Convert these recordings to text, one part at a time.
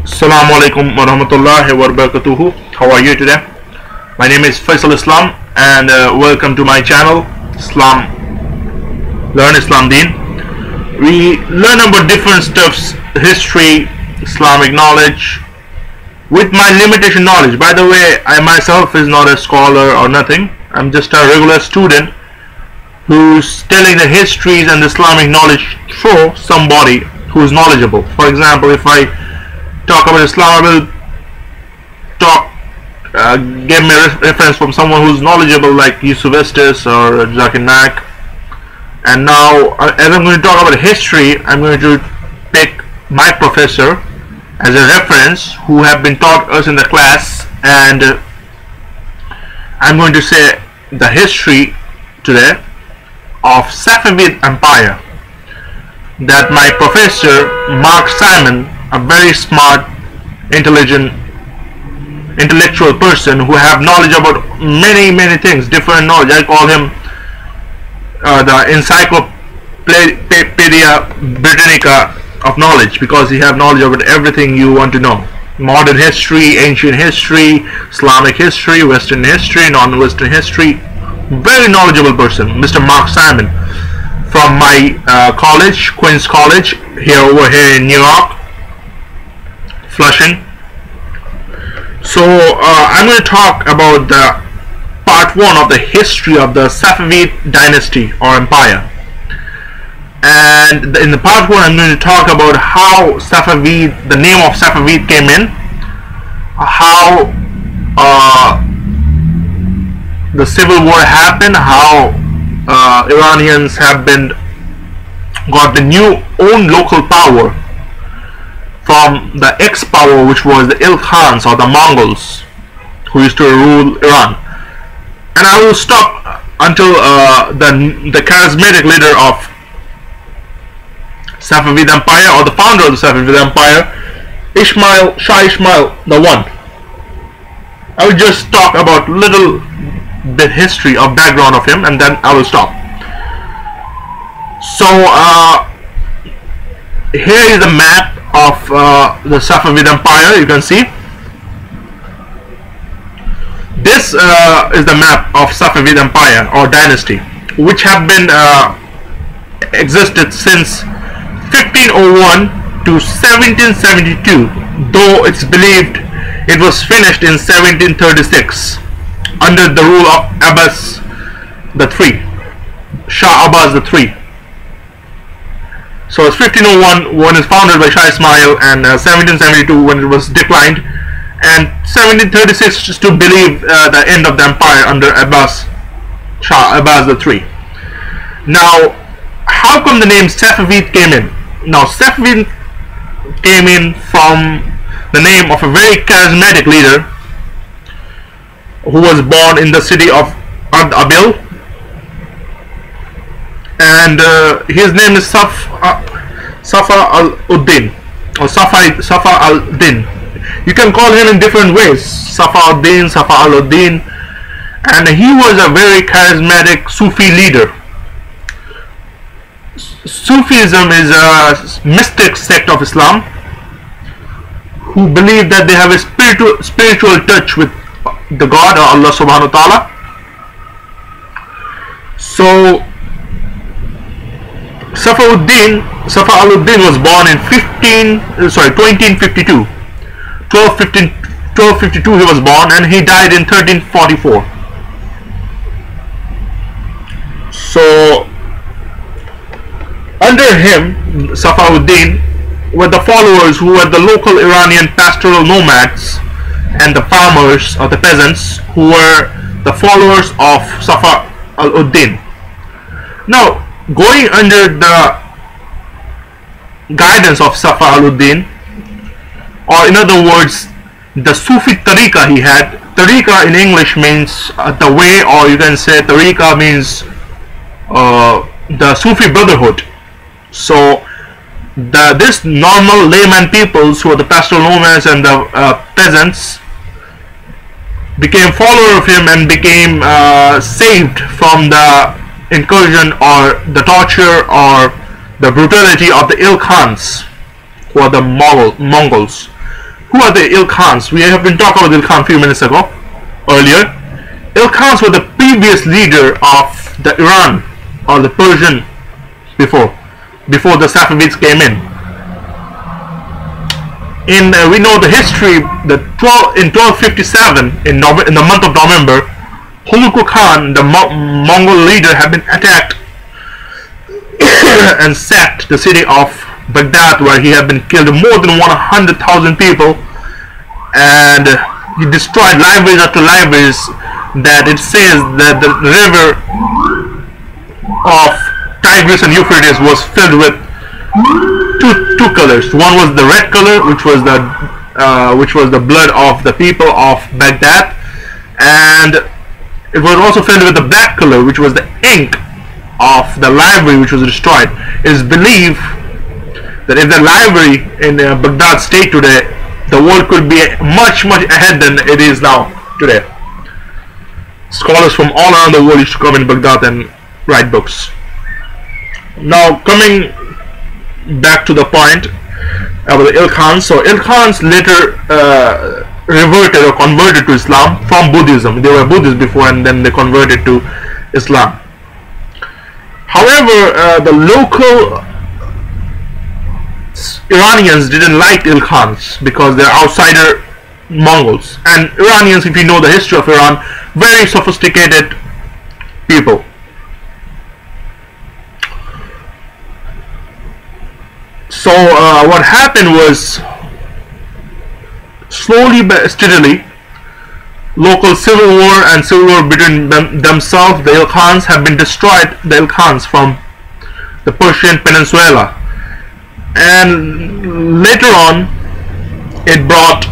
Assalamu alaikum wa rahmatullahi wa barakatuhu. How are you today? My name is Shi'a Islam and welcome to my channel Islam Learn Islam Deen. We learn about different stuffs, history, Islamic knowledge with my limitation knowledge. By the way, I myself is not a scholar or nothing. I'm just a regular student who's telling the histories and Islamic knowledge through somebody who's knowledgeable. For example, if I talk about Islam, I will give me a reference from someone who's knowledgeable like Yusuf Estes or Zakir Naik. And now, as I'm going to talk about history, I'm going to pick my professor as a reference who have been taught us in the class, and I'm going to say the history today of Safavid Empire that my professor Mark Simon, a very smart, intellectual person who have knowledge about many things, different knowledge. I call him the Encyclopedia Britannica of knowledge, because he have knowledge about everything you want to know: modern history, ancient history, Islamic history, Western history, non-Western history. Very knowledgeable person, Mr. Mark Simon, from my college, Queen's College, over here in New York, Flushing. So I'm going to talk about the part 1 of the history of the Safavid Dynasty or Empire. And in the part 1, I'm going to talk about how Safavid, the name of Safavid came in, how the civil war happened, how Iranians have got the new own local power from the ex-power, which was the Khans or the Mongols who used to rule Iran. And I will stop until the charismatic leader of Safavid Empire, or the founder of the Safavid Empire, Ismael, Shah Ismael the One. I will just talk about little bit history of background of him, and then I will stop. So here is the map of the Safavid Empire. You can see this is the map of Safavid Empire or dynasty, which have been existed since 1501 to 1772, though it's believed it was finished in 1736 under the rule of Abbas III, Shah Abbas III. So it's 1501 when it's founded by Shah Ismail, and 1772 when it was declined, and 1736 just to believe the end of the empire under Shah Abbas III. Now, how come the name Safavid came in? Now, Safavid came in from the name of a very charismatic leader who was born in the city of Abil, and his name is Safa al-Uddin or Safa al-Din. You can call him in different ways: Safa al-Din, Safa al-Uddin, and he was a very charismatic Sufi leader. Sufism is a mystic sect of Islam who believe that they have a spiritual touch with the God or Allah subhanahu wa ta'ala. So Safa al-Uddin was born in 1252. 1252 he was born, and he died in 1344. So under him, Safaviddin, were the followers who were the local Iranian pastoral nomads and the farmers or the peasants who were the followers of Safa al-Uddin. Now, going under the guidance of Safa al-Uddin, or in other words, the Sufi tariqa he had. Tariqa in English means the way, or you can say tariqa means the Sufi brotherhood. So this normal layman peoples who are the pastoral nomads and the peasants became follower of him and became saved from the incursion or the torture or the brutality of the Khans, who are the Mongols. who are the Ilkhans? We have been talking about Ilkhan a few minutes ago, earlier. Ilkhans were the previous leader of the Iran or the Persian before the Safavids came in. We know the history that in 1257, in the month of November, Huluku Khan, the Mongol leader, had been attacked and sacked the city of Baghdad, where he had been killed more than 100,000 people, and he destroyed libraries after libraries. That it says that the river of Tigris and Euphrates was filled with two colors. One was the red color, which was the blood of the people of Baghdad, and it was also filled with the black color, which was the ink of the library which was destroyed. It is believed that if the library in Baghdad stayed today, the world could be much ahead than it is now today. Scholars from all around the world used to come in Baghdad and write books. Now, coming back to the point about the Ilkhans. So Ilkhans later reverted or converted to Islam from Buddhism. They were Buddhists before, and then they converted to Islam. However, the local Iranians didn't like Ilkhans because they're outsider Mongols, and Iranians, if you know the history of Iran, very sophisticated people. So what happened was, slowly but steadily, local civil war and civil war between themselves, the Ilkhans, have been destroyed, the Ilkhans from the Persian peninsula, and later on it brought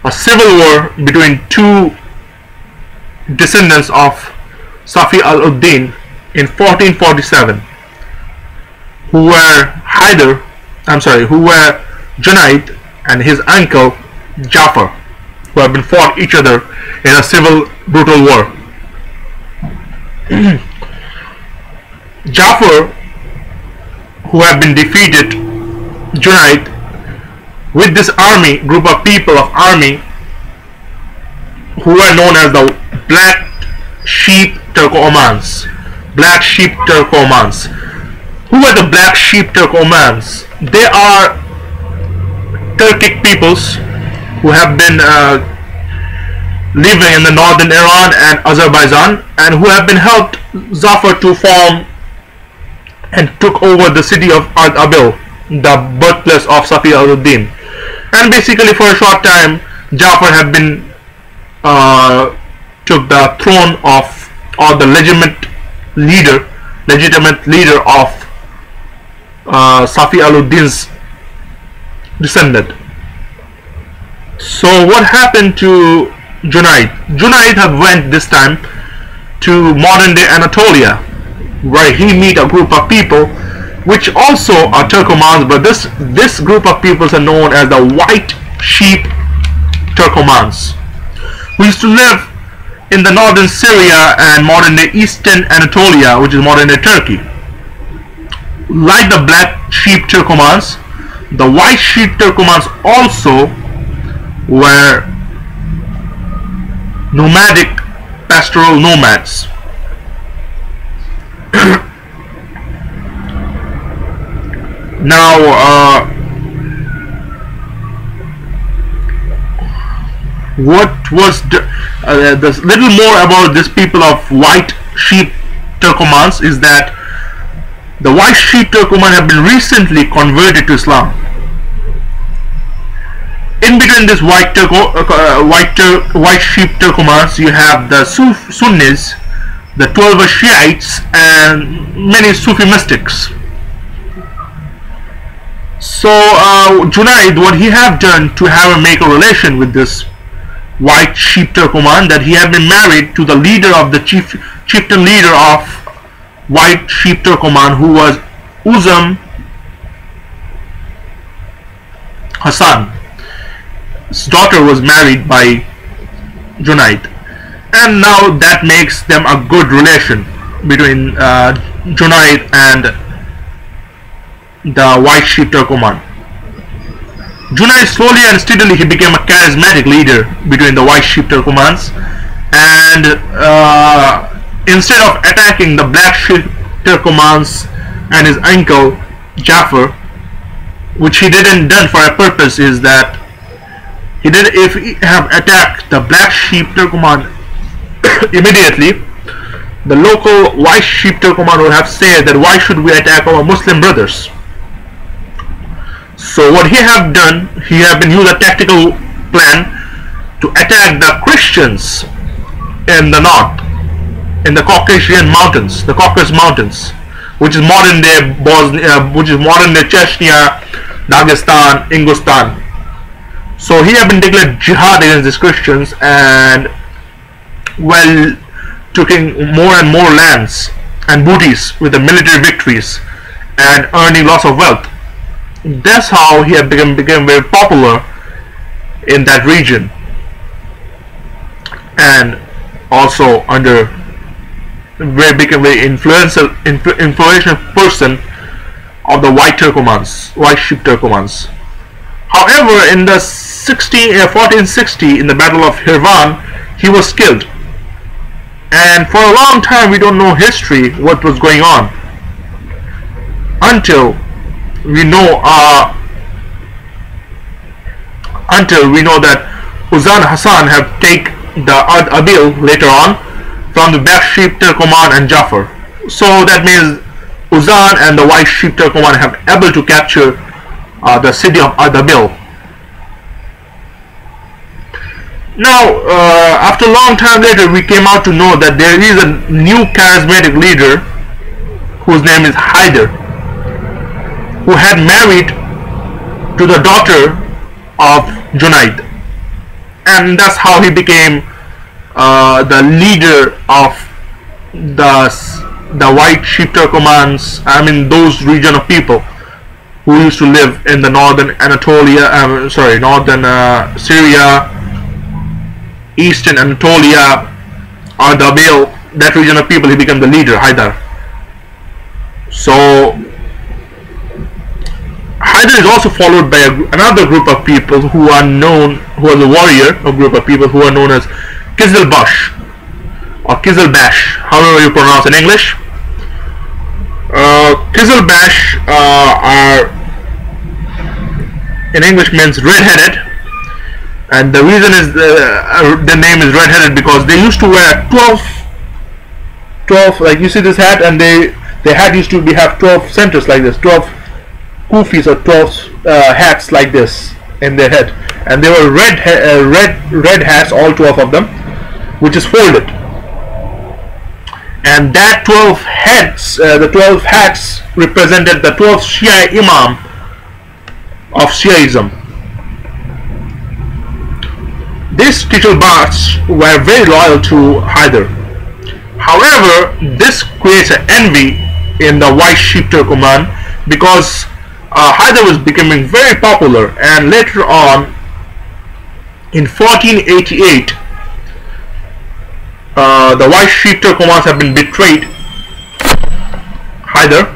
a civil war between two descendants of Safi al-Uddin in 1447, who were Junaid and his uncle Jafar, who have been fought each other in a civil brutal war. Jafar, who have been defeated Junaid with this group of people of army, who were known as the Black Sheep Turkomans. Black Sheep Turkomans. Who are the Black Sheep Turkomans? They are Turkic peoples who have been living in the northern Iran and Azerbaijan, and who have been helped Zafar to form and took over the city of Ardabil, the birthplace of Safi al-Uddin. And basically for a short time Jafar had been took the throne of, or the legitimate leader of Safi al-Uddin's descendant. So what happened to Junaid? Junaid had went this time to modern day Anatolia, where he meet a group of people which also are Turkomans, but this group of peoples are known as the White Sheep Turkomans, who used to live in the northern Syria and modern day eastern Anatolia, which is modern day Turkey. Like the Black Sheep Turkomans, the White Sheep Turkomans also were nomadic pastoral nomads. Now, what was the little more about this people of White Sheep Turkomans is that the White Sheep Turkoman have been recently converted to Islam. In between this White Sheep Turkomans, you have the Sunnis, the 12 Shiites, and many Sufi mystics. So Junaid, what he have done to make a relation with this White Sheep Turkoman, that he had been married to the leader of the chieftain leader of White Sheep Turkoman, who was Uzam Hassan. His daughter was married by Junaid, and now that makes them a good relation between Junaid and the white sheep Turkoman. Junaid slowly and steadily he became a charismatic leader between the white sheep Turkomans, and instead of attacking the black sheep Turkomans and his uncle Jafar, which he didn't done for a purpose, is that if he have attacked the black sheep Turkoman immediately, the local white sheep Turkoman would have said that why should we attack our Muslim brothers. So what he have done, he have been used a tactical plan to attack the Christians in the north, in the Caucasian mountains, the Caucasus mountains, which is modern day Bosnia, which is modern day Chechnya, Dagestan, Ingustan. So he have been declared jihad against these Christians, and while taking more and more lands and booties with the military victories and earning lots of wealth. That's how he had become very popular in that region, and also became very influential person of the white sheep Turkomans. However, in the 1460, in the Battle of Hirvan, he was killed, and for a long time we don't know history what was going on until we know that Uzan Hassan have taken the Abil later on from the black sheep Turkoman and Jafar. So that means Uzan and the white sheep Turkoman have able to capture the city of Ardabil. Now, after a long time later, we came out to know that there is a new charismatic leader whose name is Haider, who had married to the daughter of Junaid, and that's how he became the leader of the white sheep Turkomans. I mean, those region of people who used to live in the northern Anatolia, northern Syria, eastern Anatolia, Ardabil, that region of people. He became the leader, Haider. So Haider is also followed by another group of people who are the warrior, a group of people who are known as Kizilbash or Kizilbash, however you pronounce in English. Kizilbash are in English means red-headed, and the reason is the name is red-headed because they used to wear 12 like you see this hat, and they hat used to have 12 centers like this, 12 kufis or 12 hats like this in their head, and they were red hats, all 12 of them, which is folded. And that 12 heads, the 12 hats represented the 12 Shi'a Imam of Shi'ism. These Kizilbash were very loyal to Haider. However, this creates an envy in the white sheep Turkoman because Haider was becoming very popular, and later on in 1488 the white sheep Turkomans have been betrayed Haider.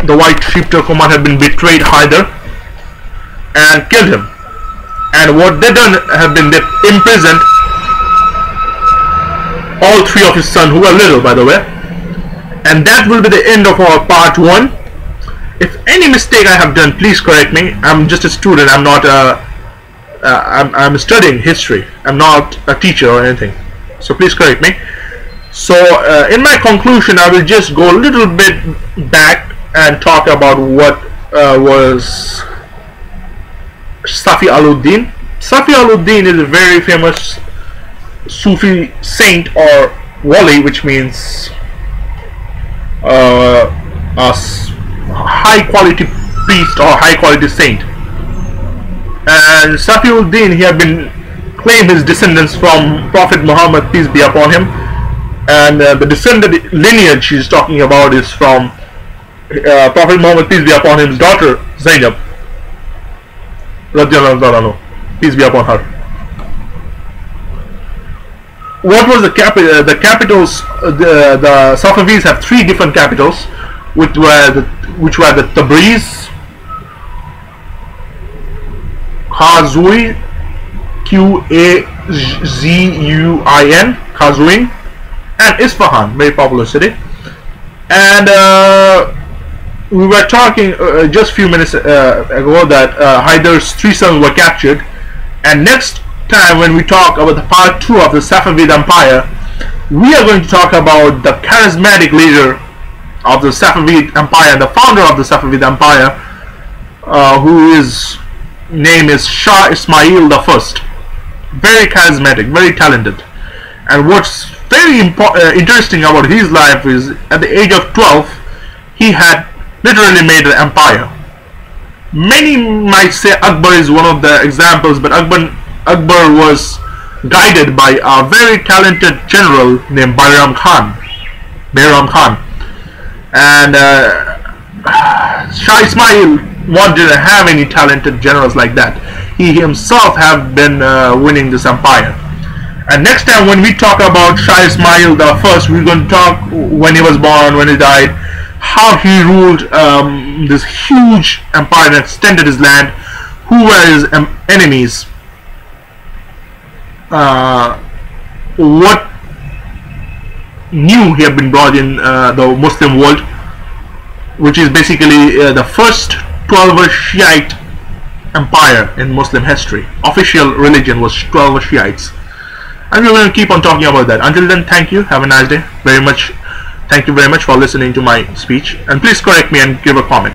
The white sheep Turkoman have been betrayed Haider and killed him, and what they done have been they imprisoned all three of his sons, who were little by the way. And that will be the end of our part 1. If any mistake I have done, please correct me. I'm just a student. I'm not I'm studying history. I'm not a teacher or anything, so please correct me. So in my conclusion, I will just go a little bit back and talk about what was Safi al-Din. Safi al-Din is a very famous Sufi saint or wali, which means a high quality priest or high quality saint. And Safi al-Din, he had been claimed his descendants from Prophet Muhammad, peace be upon him, and the descendant lineage he's talking about is from Prophet Muhammad, peace be upon him's daughter Zainab radiyallahu anhu, peace be upon her. What was the capital? The capitals, the Safavids have 3 different capitals. which were the Tabriz, Qazwin, Qazun, Qazwin, and Isfahan, very popular city. And we were talking just a few minutes ago that Hyder's 3 sons were captured. And next time when we talk about the part 2 of the Safavid Empire, we are going to talk about the charismatic leader of the Safavid Empire and the founder of the Safavid Empire, whose name is Shah Ismael I. Very charismatic, very talented. And what's very interesting about his life is at the age of 12 he had literally made an empire. Many might say Akbar is one of the examples, but Akbar was guided by a very talented general named Bayram Khan. And Shah Ismail didn't have any talented generals like that. He himself have been winning this empire. And next time when we talk about Shah Ismail I, we're going to talk when he was born, when he died, how he ruled this huge empire and extended his land, who were his enemies, what new he had been brought in the Muslim world, which is basically the first 12 Shiite empire in Muslim history. Official religion was 12 Shiites. And we're going to keep on talking about that. Until then, thank you. Have a nice day. Thank you very much for listening to my speech. And please correct me and give a comment.